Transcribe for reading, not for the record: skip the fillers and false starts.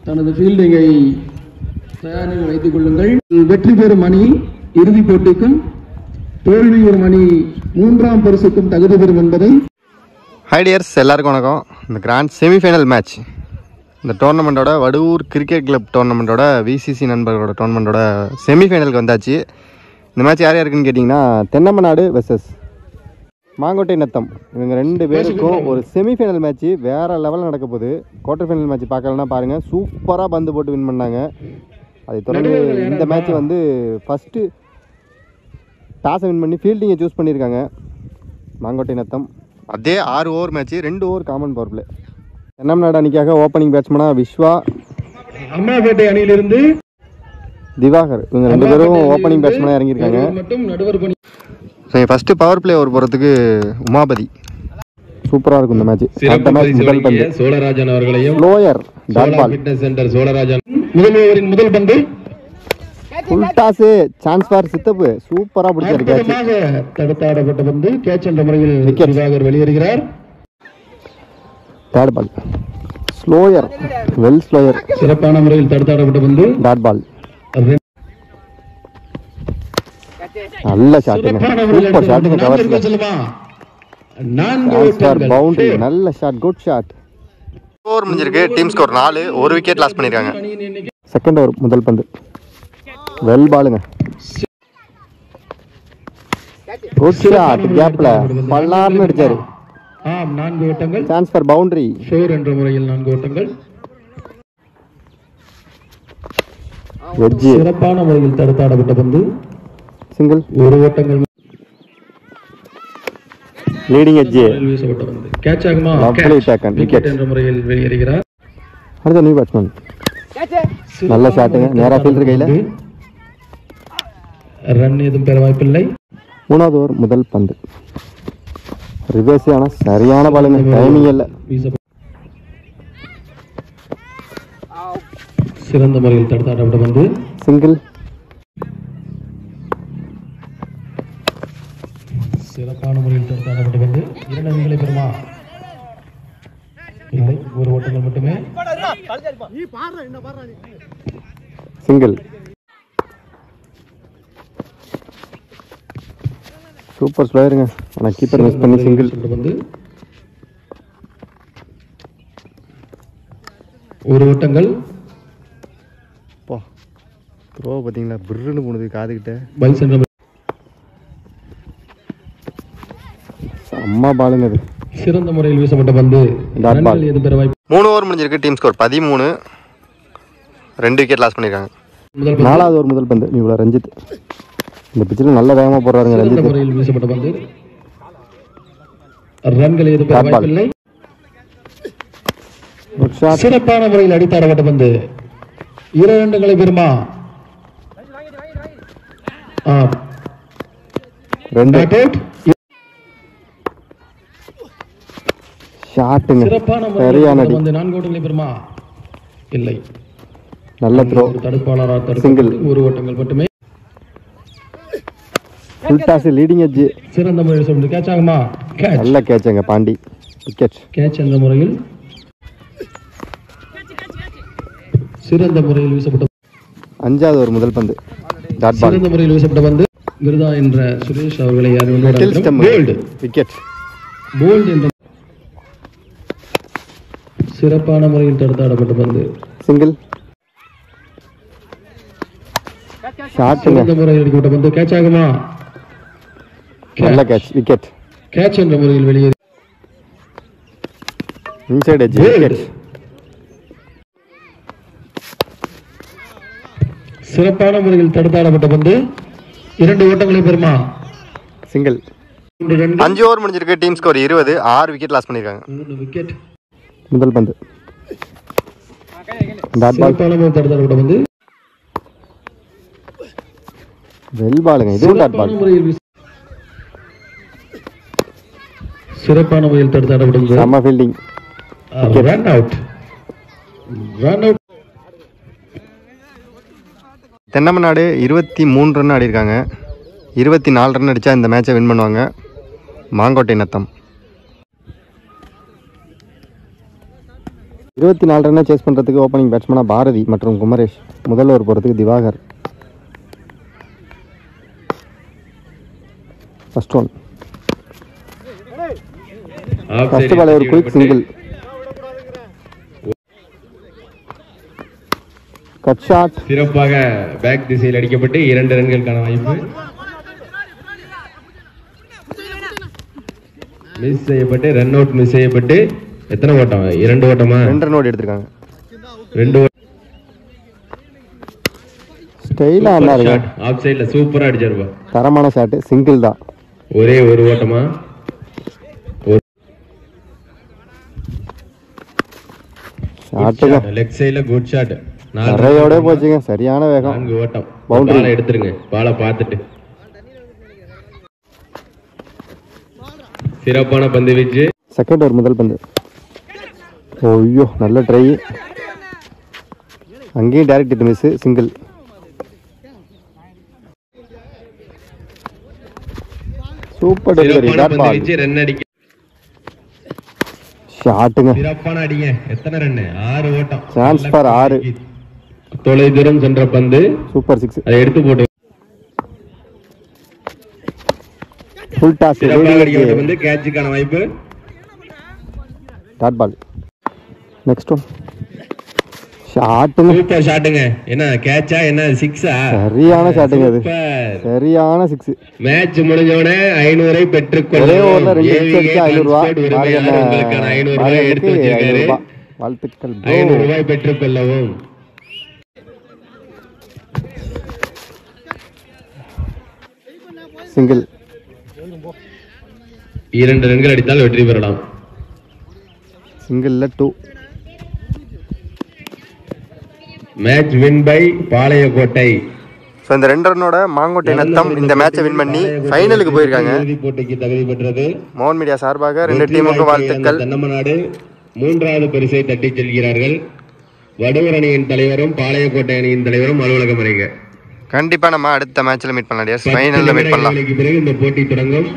தனது ஃபீல்டிங்கை தயாரில் வைத்துக் கொள்ளுங்கள். வெற்றி பெறும் அணி இறுதிப் போட்டிக்கும் தோல்வி பெறும் அணி 3ஆம் பரிசுக்கும் தகுதி பெறும் என்பதை. ஹை டியர்ஸ், எல்லாருக்கும் வணக்கம். இந்த கிராண்ட் செமிஃபைனல் மேட்ச், இந்த டோர்னமெண்ட்டோட வடுவூர் கிரிக்கெட் கிளப் டோர்னமெண்ட்டோட விசிசி நண்பர்களோட டோர்னமெண்ட்டோட செமிஃபைனலுக்கு வந்தாச்சு. இந்த மேட்ச் யார் யாருக்குன்னு கேட்டிங்கன்னா, தென்னமநாடு வெர்சஸ் மாங்கோட்டை நத்தம். இவங்க 2 பேருக்கும் ஒரு செமிஃபைனல் மேட்ச்சு வேறு லெவலில் நடக்க போகுது. குவார்டர் ஃபைனல் மேட்ச் பார்க்கலன்னா பாருங்கள், சூப்பராக பந்து போட்டு வின் பண்ணாங்க. அதை தொடர்ந்து இந்த மேட்ச் வந்து ஃபஸ்ட்டு டாஸை வின் பண்ணி ஃபீல்டிங்கை சூஸ் பண்ணியிருக்காங்க மாங்கோட்டை நத்தம். அதே 6 over match, 2 over common power play. Thennamanadu அணிக்காக ஓப்பனிங் பேட்ஸ்மனாக விஸ்வா, அம்மாபேட்டை அணியிலிருந்து திவாகர், இவங்க 2 பேரும் ஓப்பனிங் பேட்ஸ்மனாக இறங்கியிருக்காங்க. ஃபஸ்ட்டு பவர் பிளே ஓவர் போகிறதுக்கு உமாபதி. சூப்பராக இருக்கும் இந்த மேட்ச். முதல் பந்து சோழராஜன் அவர்களையும் lower dot ball. Fitness centre Cholarajan முதல் ஓவரின் முதல் பந்து ஃபுல் டாஸ், சான்ஸ் ஃபார் சித்தப்பு. சூப்பராக பிடிச்சாரு கேட்ச். தடுத்தாடப்பட்ட பந்து கேட்ச் என்ற முறையில் திவாகர் வெளியேறுகிறார். Third ball slower, well slower, சிறப்பான முறையில் தடுத்தாடப்பட்ட பந்து டாட் பால். நல்ல ஷாட்டுங்க, சூப்பர் ஷாட்டுங்க. பவுண்டரி, நல்ல ஷாட், குட் ஷாட். ஓவர் முடிஞ்சிருக்கு. டீம் ஸ்கோர் 4, ஒரு விக்கெட் லாஸ் பண்ணிருக்காங்க. செகண்ட் ஓவர் முதல் பந்து வெல் பாலுங்க, குட் ஷாட். கேப்ல பல்லார்னு அடிச்சாரு. 4 ஓட்டங்கள். சான்ஸ் ஃபார் பவுண்டரி, ஷோர் என்ற முறையில் 4 ஓட்டங்கள். வெஜ்ஜி, சிறப்பான முறையில் தடுத்தாடப்பட்ட பந்து சிங்கிள், 1 ஓட்டங்கள். லீடிங் எட்ஜ், வீசப்பட்ட பந்து கேட்ச் ஆகுமா? விக்கெட் என்ற முறையில் வெளியேறுகிறார். அடுத்த நியூ பேட்ஸ்மேன், நல்ல ஷாட்டுங்க, நேரா ஃபீல்டர் கையில. ரன் எதுவும் பெற வாய்ப்பில்லை. 3வது ஓவர் முதல் பந்து ரிவர்ஸ், ஆனா சரியான பாலுங்க, டைமிங் இல்ல. சிறந்த முறையில் தடுத்தாடப்பட்ட பந்து சிங்கிள். சிறப்பான முறையில் தடுத்தாடப்பட்ட பந்து 2 ரன்களை பெறுமா? இல்லை, 1 ஓட்டங்கள் மட்டுமே. சிங்கிள். சூப்பர் ஸ்லோயருங்க, ஆனா கீப்பர் மிஸ் பண்ணி சிங்கிள். பந்து 1 ஓட்டங்கள். த்ரோ பார்த்தீங்களா, பிர்ருன்னு போனது காதுகிட்ட. பை சென்ற அம்மா பாலுங்க அது. சிறந்த முறையில் வீசப்பட்ட பந்து எது பெற வாய்ப்பு. 3 ஓவர் முடிஞ்சிருக்கு. டீம் ஸ்கோர் 13, 2 விக்கெட் லாஸ் பண்ணிருக்காங்க. 4வது ஓவர் முதல் பந்து இவ்வளோ ரஞ்சித். இந்த பிச்சில் நல்ல வேகமாக போடுறாருங்க ரஞ்சித். முறையில் வீசப்பட்ட பந்து ரன்கள் எது பெற வாய்ப்பில்லை. சிறப்பான முறையில் அடித்தாடப்பட்ட பந்து 2 ரன்களை பெறுமா? 2 ஷாட்டுங்க, சரியான அடி. 4 ஓட்டங்களை பெறுமா? இல்லை. நல்ல த்ரோ, தடுப்பாளராக சிங்கிள். 1 ஓட்டங்கள் மட்டுமே. Full toss, leading edge. சிறந்த முறையில் கேட்ச் ஆகுமா? நல்ல கேட்சுங்க, பாண்டி. விக்கெட். கேட்ச் என்ற முறையில் சிறந்த முறையில் வீசப்பட்ட 5வது ஓவர் முதல் பந்து டாட் பால். சிறந்த முறையில் வீசப்பட்ட பந்து கிருதா என்ற சுரேஷ் அவர்களை விக்கெட். போல்ட் என்ற சிறப்பான முறையில் தடுத்தாடப்பட்ட பந்து சிங்கிள். சிறந்த முறையில் அடிக்கப்பட்ட பந்து கேட்ச் ஆகுமா? நல்ல கேட்ச், விக்கெட். கேட்ச் என்ற முறையில் வெளியேறி இன்சைட் எட்ஜ், விக்கெட். சிறப்பான முறையில் தடுத்தாடப்பட்ட பந்து 2 ஓட்டங்களை பெறுமா? சிங்கிள். 5 ஓவர் முடிஞ்சிருக்கு. டீம் ஸ்கோர் 20, 6 விக்கெட் லாஸ் பண்ணிருக்காங்க. 3 விக்கெட். முதல் பந்து டாட் பால். தடுத்தாடப்பட்ட பந்து வெல் பாலுங்க, இதுவும் டாட் பால். சிறப்பான முறையில் தடுத்தாடப்பட்ட பந்து சம fielding. Run out. Thennamanadu 23 run ஆடிருக்காங்க. 24 ரன் அடித்தா இந்த மேட்சை வின் பண்ணுவாங்க. மாங்கோட்டை நத்தம் 24 ரன்னை சேஸ் பண்ணுறதுக்கு ஓப்பனிங் பேட்ஸ்மேனாக பாரதி மற்றும் குமரேஷ், முதல் ஓவர் போகிறதுக்கு Diwakar. First one, first ball ஒரு குயிக் சிங்கிள், கட் ஷாட், சிறப்பாக பேக் திசையில் அடிக்கப்பட்டு 2 ரன்களுக்கான வாய்ப்பு. மிஸ் செய்யப்பட்டு ரன் அவுட் மிஸ் செய்யப்பட்டு எத்தனை ஓட்டம்? 2 ஓட்டமா? 2 ரன் ஓடி எடுத்திருக்காங்க. 2 ஸ்டைலாக ஆனாருங்க. ஆஃப் சைடில் சூப்பராக அடிச்சாருப்பா. தரமான ஷாட்டு, சிங்கிள் தான். ஒரே ஒரு ஓட்டமா? ஷாட்டுங்க லெக் சைடில் குட் ஷாட். நிறையோட போச்சுங்க. சரியான வேகம். 4 ஓட்டம். பவுண்டரி பாலை எடுத்துருங்க. பாலை பார்த்துட்டு சிறப்பான பந்து வீச்சு. செகண்ட் ஓவர் முதல் பந்து. ஐயோ நல்ல ட்ரை. அங்கேயும் direct hit miss, single. Super delivery. Dot ball. Run அடிக்க ஷாட்டுங்க. சிறப்பான அடிங்க. எத்தனை ரன்? 6 ஓட்டம். Chance for 6. தொலை தூரம் சென்ற பந்து. சூப்பர் 6. அதை எடுத்து போட்டு ஃபுல் டாஸ். வந்து கேட்சுக்கான வாய்ப்பு. Dot ball. Next one. ஷாட்டுங்க. சூப்பர் ஷாட்டுங்க. என்ன கேட்சா? என்ன சிக்ஸா? சரியான ஷாட்டுங்க அது. சரியான 6. மேட்ச் முடிஞ்சவனே 500 பெற்றுக்கொள்ள. ஒரே ஓவர்ல 2 சிக்ஸ் அடிச்சு 500 ரூபாய். உங்களுக்கான 500 ரூபாய் எடுத்து வச்சிருக்காரு. வாழ்த்துக்கள். 500 ரூபாய் பெற்றுக்கொள்ளவும். சிங்கிள். 2 ரன்கள் அடித்தால் வெற்றி பெறலாம். சிங்கிள்ல 2. Match win by Palayakottai. So இந்த 2 ரன்னோட மாங்கோட்டை நத்தம் இந்த மேட்சை வின் பண்ணி ஃபைனலுக்கு போயிருக்காங்க. இறுதிப் போட்டிக்கு தகுதி பெற்றது. மோகன் மீடியா சார்பாக 2 டீமுக்கும் வாழ்த்துக்கள். தென்னமநாடு 3வது பரிசை தட்டி செல்கிறார்கள். வடுவூர் அணியின் தலைவரும் பாளையக்கோட்டை அணியின் தலைவரும் அலுவலகம் வருக. கண்டிப்பா நம்ம அடுத்த மேட்ச்ல மீட் பண்ணலாம். ஃபைனல்ல மீட் பண்ணலாம். பிறகு இந்த போட்டி தொடங்கும்.